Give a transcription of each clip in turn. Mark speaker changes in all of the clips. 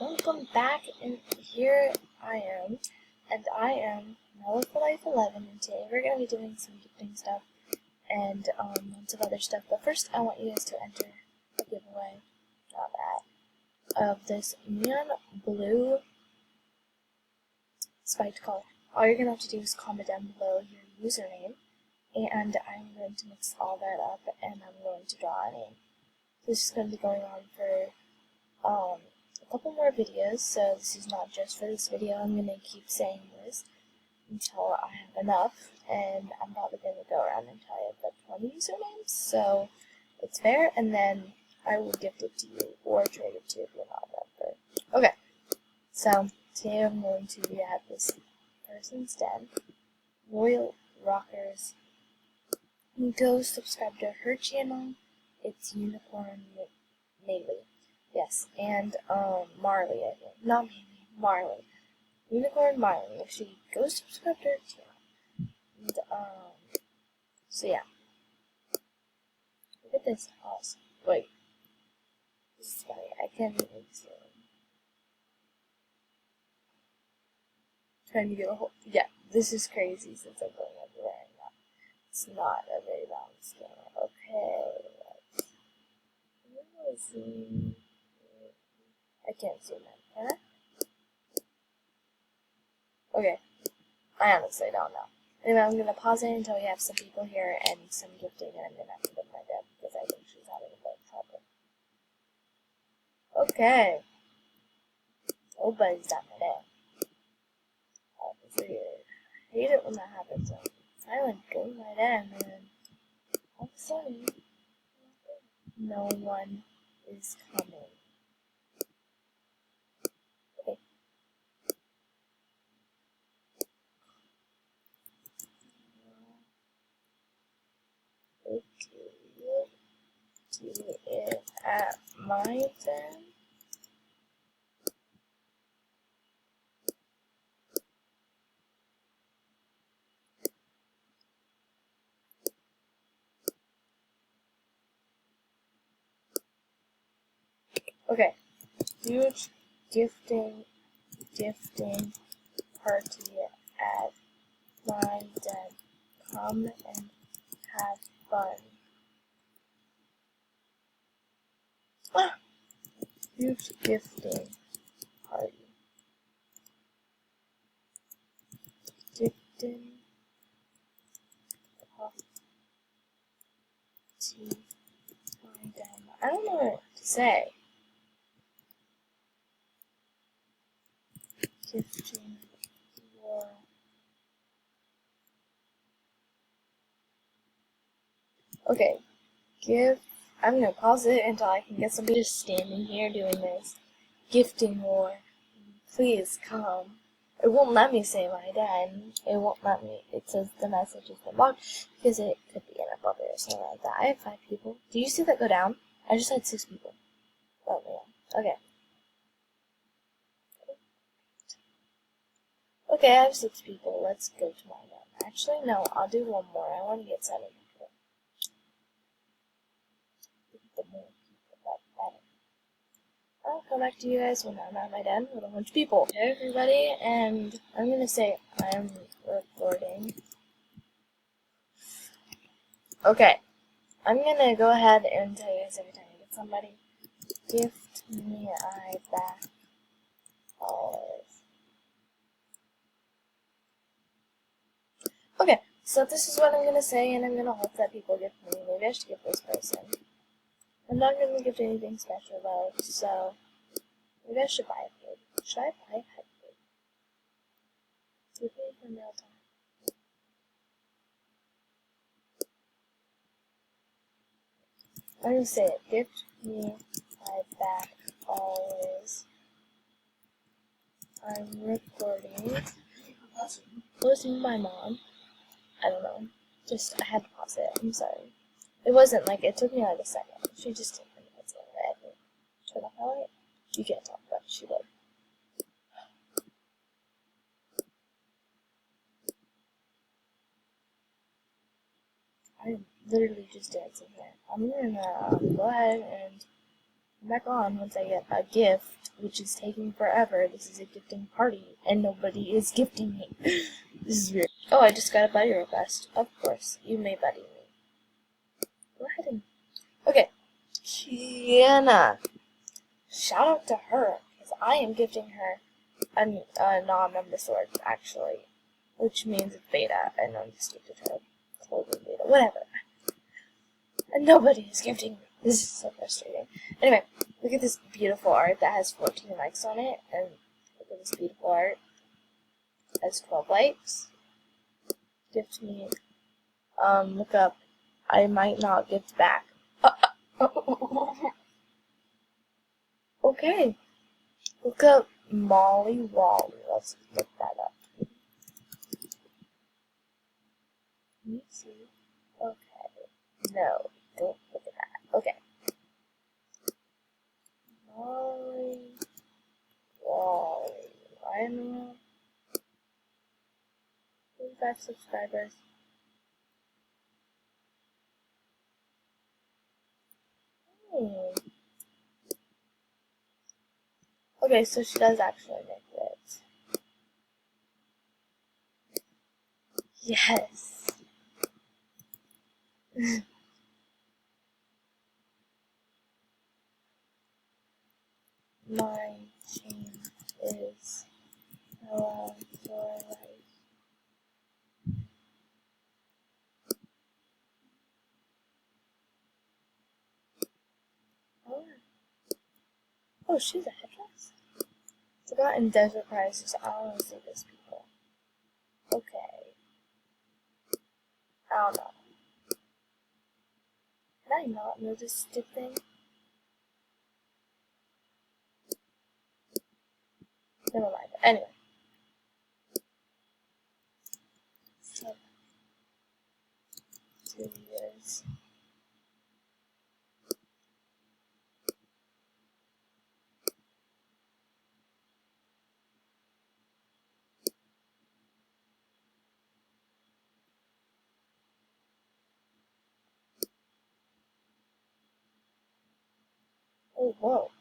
Speaker 1: welcome back, and here I am, and I am Mellow for Life 11, and today we're going to be doing some gifting stuff, and lots of other stuff, but first I want you guys to enter a giveaway, not that, of this neon blue spiked color. All you're going to have to do is comment down below your username, and I'm going to mix all that up, and I'm going to draw a name. This is going to be going on for a couple more videos, so this is not just for this video. I'm going to keep saying this until I have enough, and I'm probably going to go around until I have like 20 usernames, so it's fair, and then I will gift it to you, or trade it to you if you're not a member. Okay, so today I'm going to be at this person's den, Royal Rockers. Go subscribe to her channel. It's Unicorn Maylee. Yes, and Marley, I think. Not Maylee, Marley. Unicorn Marley. Make sure you go subscribe to her channel. And, so yeah. Look at this house. Wait. This is funny. I can't even see it. Trying to get a whole. Yeah, this is crazy since I'm going everywhere right now. It's not a very balanced camera. Okay. Let's see. I can't zoom in, can I? Okay. I honestly don't know. Anyway, I'm going to pause it until we have some people here and some gifting, and I'm going to have to go to my dad because I think she's having a bit of trouble. Okay. Nobody's at my dad. That was weird. I hate it when that happens. I like go to my dad, and then all of a sudden, no one is coming. Do it at my den. Okay, huge gifting party at my den. Come and have fun. Huge gifting party. Gifting party. My den. I don't know what to say. Gifting war. Okay, I'm gonna pause it until I can get somebody just standing here doing this. Gifting war. Please come. It won't let me say my den. It won't let me. It says the message has been blocked because it could be inappropriate or something like that. I have 5 people. Do you see that go down? I just had 6 people. Oh, yeah. Okay. Okay, I have 6 people. Let's go to my den. Actually, no. I'll do one more. I want to get 7 people. The more people, the better. I'll come back to you guys when I'm at my den with a bunch of people. Hey everybody, and I'm gonna say I'm recording. Okay, I'm gonna go ahead and tell you guys every time I get somebody. Gift me I back always. Okay, so this is what I'm gonna say, and I'm gonna hope that people gift me. Maybe I should gift this person. I'm not gonna gift anything special though, so maybe I should buy a pig. Should I buy a pet pig? Give me for mail time. I'm gonna say it. Gift me my back always. I'm recording. Losing my mom. I don't know. Just I had to pause it. I'm sorry. It wasn't like it took me like a second. She just took me minutes anyway. I think. Turn off my light. You can't talk, but she did. I'm literally just dancing here. I'm gonna go ahead and I'm back on once I get a gift, which is taking forever. This is a gifting party, and nobody is gifting me. This is weird. Oh, I just got a buddy request. Of course, you may buddy me. Go ahead and... Okay. Kiana. Shout out to her, because I am gifting her a non-member sword, actually. Which means it's beta, and I'm just gifted her clothing beta. Whatever. And nobody is gifting me. This is so frustrating. Anyway, look at this beautiful art that has 14 likes on it, and look at this beautiful art. It has 12 likes. Gift me. Look up. I might not gift back. Okay. Look up Molly Wally. Let's look that up. Can you see? Okay. No, don't look at that. Okay. Molly Wally. I don't know. 35 subscribers. Okay, so she does actually make it. Yes. My chain is your life. Oh, she's a headdress? Forgotten desert prizes. I want to see these people. Okay. I don't know. Can I not know this stick thing? Never mind. Anyway. So, 2 years. Oh, whoa.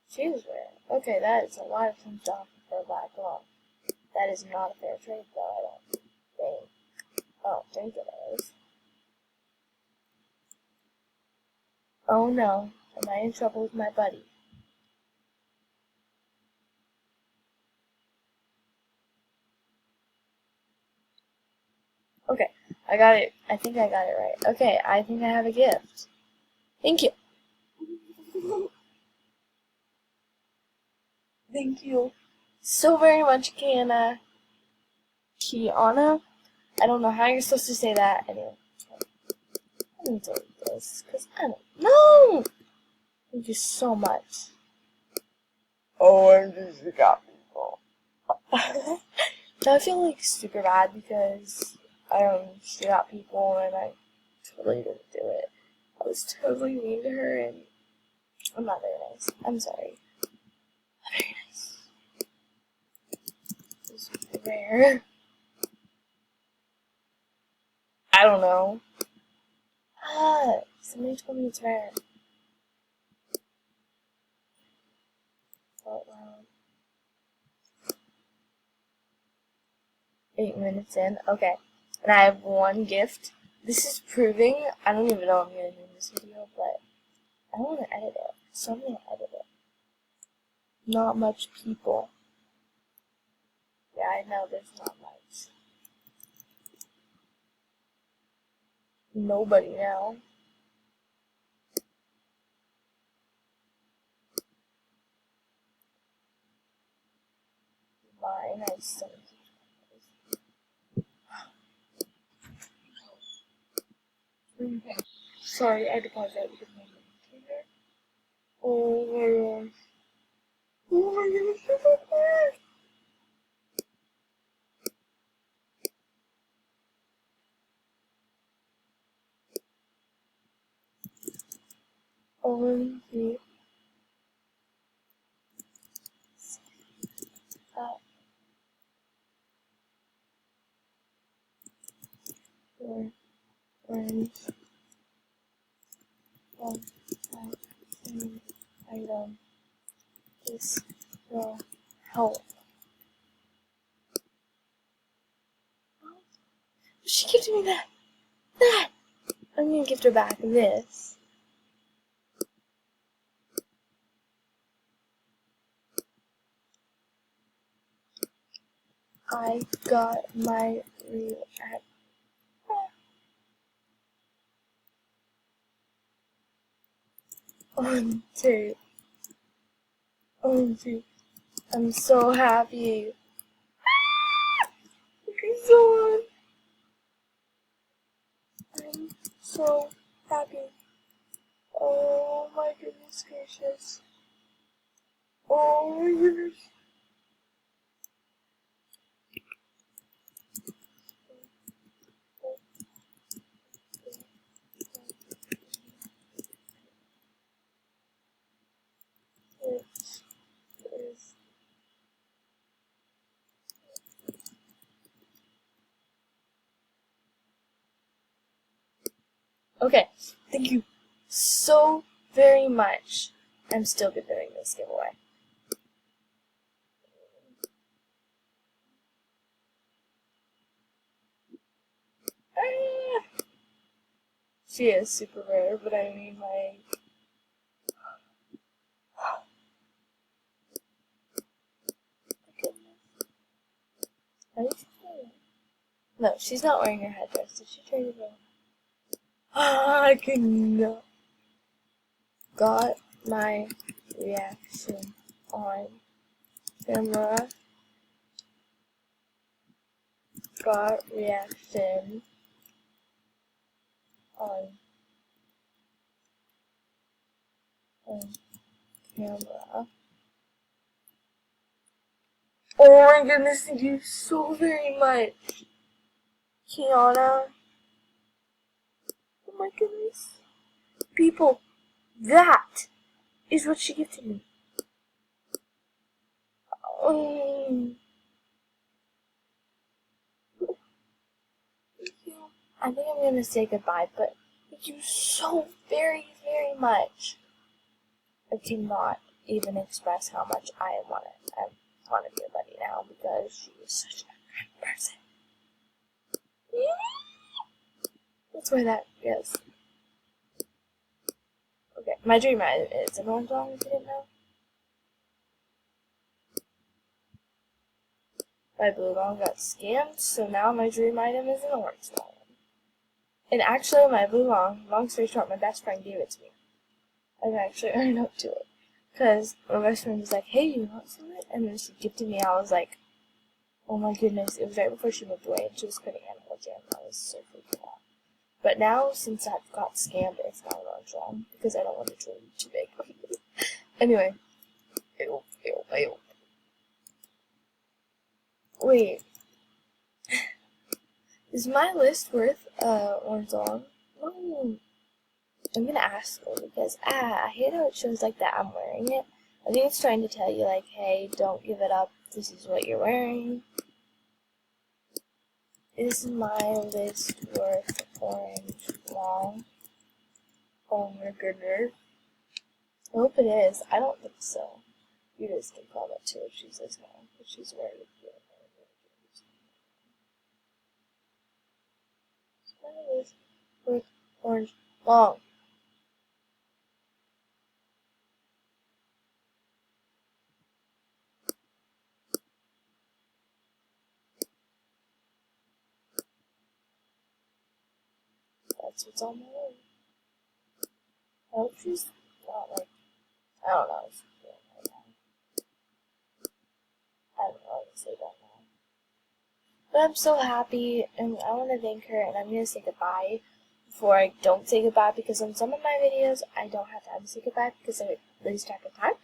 Speaker 1: She's rare. Okay, that is a lot of things off for a black girl. That is not a fair trade, though, I don't think. I don't think it is. Oh no. Am I in trouble with my buddy? Okay, I got it. I think I got it right. Okay, I think I have a gift. Thank you. Thank you so very much, Kiana. Kiana? I don't know how you're supposed to say that. Anyway, let me delete this, because I don't know. Thank you so much. Oh, I just got people. Now I feel like super bad because I shoot at people and I totally didn't do it. I was totally mean to her and I'm not very nice. I'm sorry. Not very nice. It's rare. I don't know. Somebody told me it's rare. But, 8 minutes in. Okay. And I have one gift. This is proving, I don't even know what I'm going to do in this video, but I want to edit it. So I'm going to edit it. Not much people. Yeah, I know there's not much. Nobody now. Mine, I have 7 subscribers. Sorry, I had to pause that because my computer. Oh my gosh. Oh my gosh. OMG. Four friends. 1, 5. this will help. She gifted me that! I'm gonna gift her back this. I got my react. 1, 2. 1, 2. I'm so happy. I'm so happy. Oh my goodness gracious. Oh my goodness. Okay, thank you so very much. I'm still doing this giveaway. She is super rare, but I mean like... No, she's not wearing her headdress. Did she try to go? I cannot. Got my reaction on camera. Got reaction on camera. Oh my goodness, thank you so very much, Kiana. Oh my goodness. People, that is what she gifted me. Thank you. I think I'm gonna say goodbye, but thank you so very, very much. I cannot even express how much I want to be a buddy now because she is such a good person. That's where that is. Okay, my dream item is an orange song, if you didn't know. My blue long got scammed, so now my dream item is an orange long. And actually, my blue long story short, my best friend gave it to me. I've actually earned up to it. Because my best friend was like, hey, you want some of it? And then she gifted me, I was like, oh my goodness. It was right before she moved away, and she was quitting Animal Jam. I was so freaking out. But now, since I've got scammed, it's not an orange long, because I don't want it to be too big. Anyway. Ew. Wait. Is my list worth orange long? No. I'm gonna ask her because I hate how it shows like that I'm wearing it. I think it's trying to tell you like, hey, don't give it up. This is what you're wearing. Is my list worth orange long? Oh my goodness. I hope it is. I don't think so. You guys can comment too if she says no. If she's wearing it. Is my list worth orange long? That's what's on my list. I hope she's not like, I don't know. I don't know how to say that now. But I'm so happy, and I want to thank her, and I'm going to say goodbye before I don't say goodbye, because on some of my videos, I don't have time to say goodbye because I lose track of time.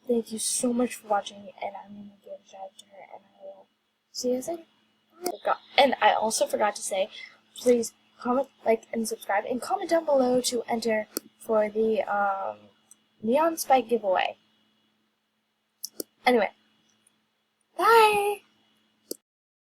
Speaker 1: Thank you so much for watching, and I'm going to give a shout out to her, and I will see you guys later. And I also forgot to say, please comment, like, and subscribe, and comment down below to enter for the Neon Spike giveaway. Anyway, bye!